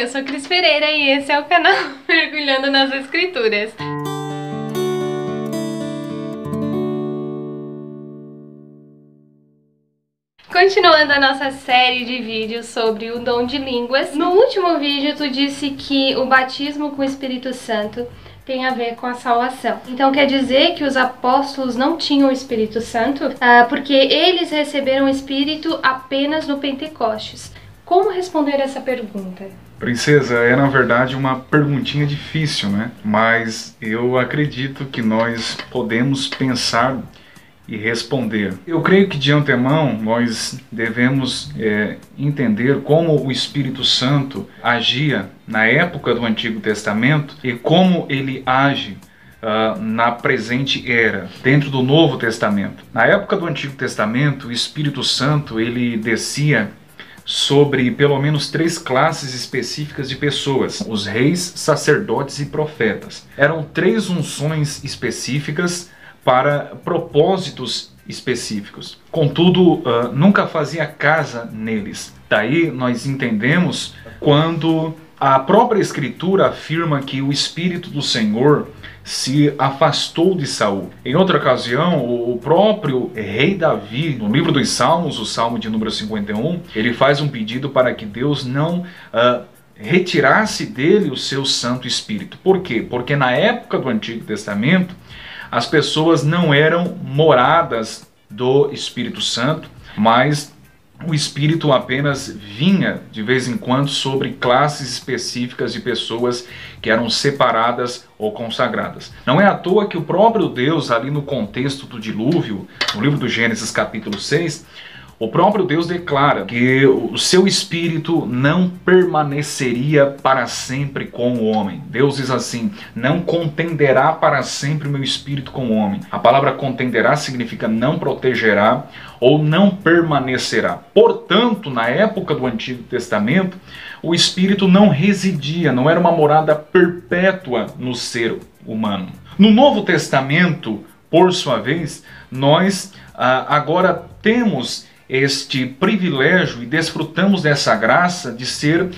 eu sou Cris Pereira e esse é o canal Mergulhando nas Escrituras. Continuando a nossa série de vídeos sobre o dom de línguas, no último vídeo tu disse que o batismo com o Espírito Santo tem a ver com a salvação. Então quer dizer que os apóstolos não tinham o Espírito Santo porque eles receberam o Espírito apenas no Pentecostes. Como responder essa pergunta? Princesa, é na verdade uma perguntinha difícil, né? Mas eu acredito que nós podemos pensar e responder. Eu creio que de antemão nós devemos entender como o Espírito Santo agia na época do Antigo Testamento e como ele age na presente era, dentro do Novo Testamento. Na época do Antigo Testamento, o Espírito Santo ele descia sobre pelo menos 3 classes específicas de pessoas: os reis, sacerdotes e profetas. Eram 3 unções específicas para propósitos específicos. Contudo, nunca fazia casa neles. Daí nós entendemos quando a própria Escritura afirma que o Espírito do Senhor se afastou de Saul. Em outra ocasião, o próprio rei Davi, no livro dos Salmos, o Salmo de número 51, ele faz um pedido para que Deus não retirasse dele o seu Santo Espírito. Por quê? Porque na época do Antigo Testamento, as pessoas não eram moradas do Espírito Santo, mas o Espírito apenas vinha de vez em quando sobre classes específicas de pessoas que eram separadas ou consagradas. Não é à toa que o próprio Deus, ali no contexto do dilúvio, no livro do Gênesis capítulo 6, o próprio Deus declara que o seu Espírito não permaneceria para sempre com o homem. Deus diz assim: não contenderá para sempre o meu Espírito com o homem. A palavra contenderá significa não protegerá ou não permanecerá. Portanto, na época do Antigo Testamento, o Espírito não residia, não era uma morada perpétua no ser humano. No Novo Testamento, por sua vez, nós agora temos este privilégio e desfrutamos dessa graça de ser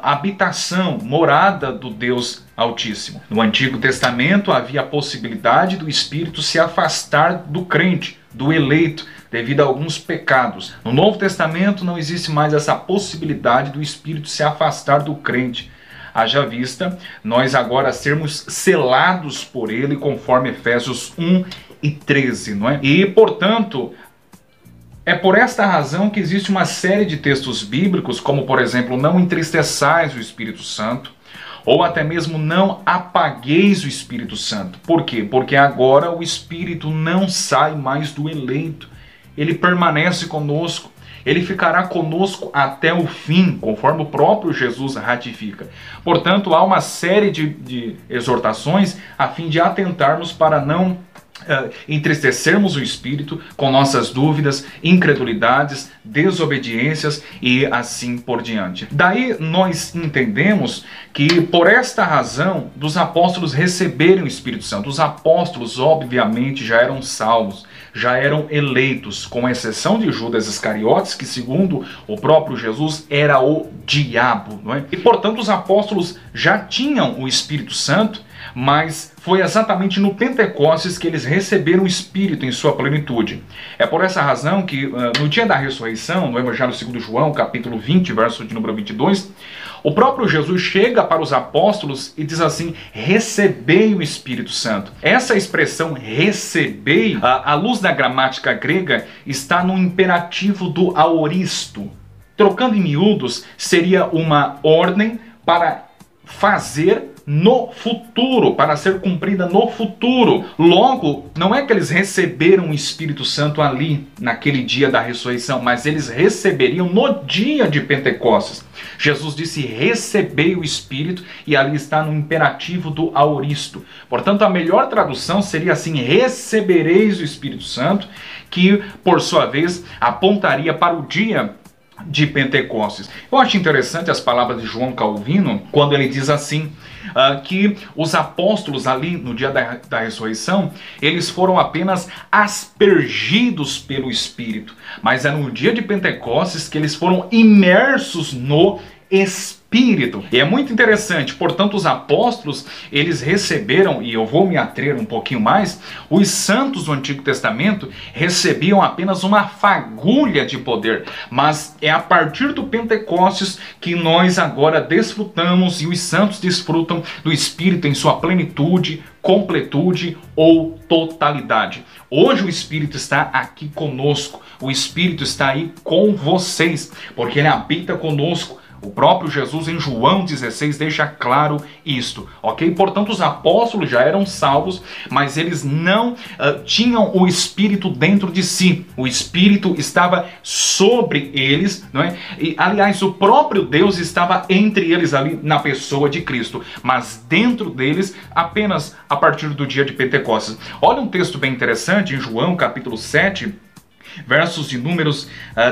habitação, morada do Deus Altíssimo. No Antigo Testamento havia a possibilidade do Espírito se afastar do crente, do eleito, devido a alguns pecados. No Novo Testamento não existe mais essa possibilidade do Espírito se afastar do crente. Haja vista nós agora sermos selados por ele, conforme Efésios 1:13, não é? E, portanto, é por esta razão que existe uma série de textos bíblicos, como por exemplo, não entristeçais o Espírito Santo, ou até mesmo não apagueis o Espírito Santo. Por quê? Porque agora o Espírito não sai mais do eleito, ele permanece conosco, ele ficará conosco até o fim, conforme o próprio Jesus ratifica. Portanto, há uma série de exortações a fim de atentarmos para não entristecermos o Espírito com nossas dúvidas, incredulidades, desobediências e assim por diante. Daí nós entendemos que por esta razão dos apóstolos receberem o Espírito Santo. Os apóstolos obviamente já eram salvos, já eram eleitos, com exceção de Judas Iscariotes, que segundo o próprio Jesus era o diabo, não é? E portanto os apóstolos já tinham o Espírito Santo, mas foi exatamente no Pentecostes que eles receberam o Espírito em sua plenitude. É por essa razão que no dia da ressurreição, no Evangelho segundo João, capítulo 20, verso de número 22, o próprio Jesus chega para os apóstolos e diz assim: recebei o Espírito Santo. Essa expressão recebei, à luz da gramática grega, está no imperativo do aoristo. Trocando em miúdos, seria uma ordem para fazer no futuro, para ser cumprida no futuro. Logo, não é que eles receberam o Espírito Santo ali, naquele dia da ressurreição, mas eles receberiam no dia de Pentecostes. Jesus disse: recebei o Espírito, e ali está no imperativo do aoristo. Portanto, a melhor tradução seria assim: recebereis o Espírito Santo, que, por sua vez, apontaria para o dia de Pentecostes. Eu acho interessante as palavras de João Calvino, quando ele diz assim, que os apóstolos ali no dia da ressurreição, eles foram apenas aspergidos pelo Espírito, mas é no dia de Pentecostes que eles foram imersos no Espírito Espírito. E é muito interessante, portanto, os apóstolos, eles receberam, e eu vou me atrever um pouquinho mais, os santos do Antigo Testamento recebiam apenas uma fagulha de poder, mas é a partir do Pentecostes que nós agora desfrutamos e os santos desfrutam do Espírito em sua plenitude, completude ou totalidade. Hoje o Espírito está aqui conosco, o Espírito está aí com vocês, porque ele habita conosco. O próprio Jesus em João 16 deixa claro isto, ok? Portanto, os apóstolos já eram salvos, mas eles não tinham o Espírito dentro de si. O Espírito estava sobre eles, não é? E, aliás, o próprio Deus estava entre eles ali na pessoa de Cristo, mas dentro deles apenas a partir do dia de Pentecostes. Olha um texto bem interessante em João capítulo 7, versos de números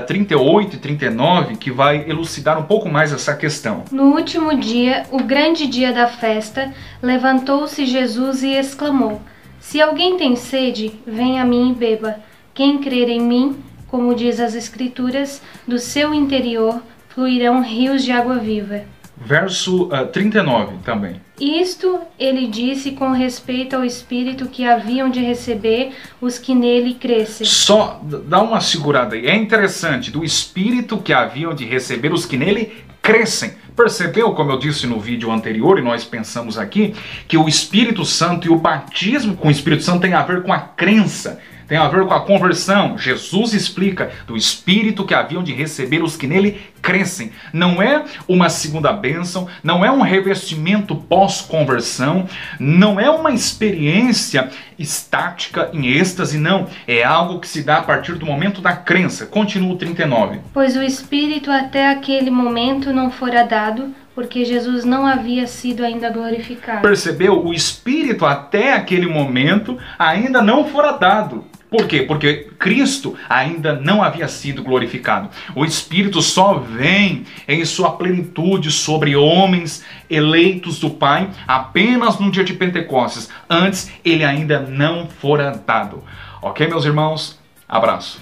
38 e 39, que vai elucidar um pouco mais essa questão. No último dia, o grande dia da festa, levantou-se Jesus e exclamou: Se alguém tem sede, venha a mim e beba. Quem crer em mim, como diz as Escrituras, do seu interior fluirão rios de água viva. Verso 39 também. Isto ele disse com respeito ao Espírito que haviam de receber os que nele crescem. Só dá uma segurada aí. É interessante, do Espírito que haviam de receber os que nele crescem. Percebeu, como eu disse no vídeo anterior, e nós pensamos aqui, que o Espírito Santo e o batismo com o Espírito Santo tem a ver com a crença, tem a ver com a conversão. Jesus explica do Espírito que haviam de receber os que nele crescem. Não é uma segunda bênção, não é um revestimento pós-conversão, não é uma experiência estática em êxtase, não. É algo que se dá a partir do momento da crença. Continua o 39. Pois o Espírito até aquele momento não fora dado, porque Jesus não havia sido ainda glorificado. Percebeu? O Espírito até aquele momento ainda não fora dado. Por quê? Porque Cristo ainda não havia sido glorificado. O Espírito só vem em sua plenitude sobre homens eleitos do Pai apenas no dia de Pentecostes. Antes, ele ainda não fora dado. Ok, meus irmãos? Abraço.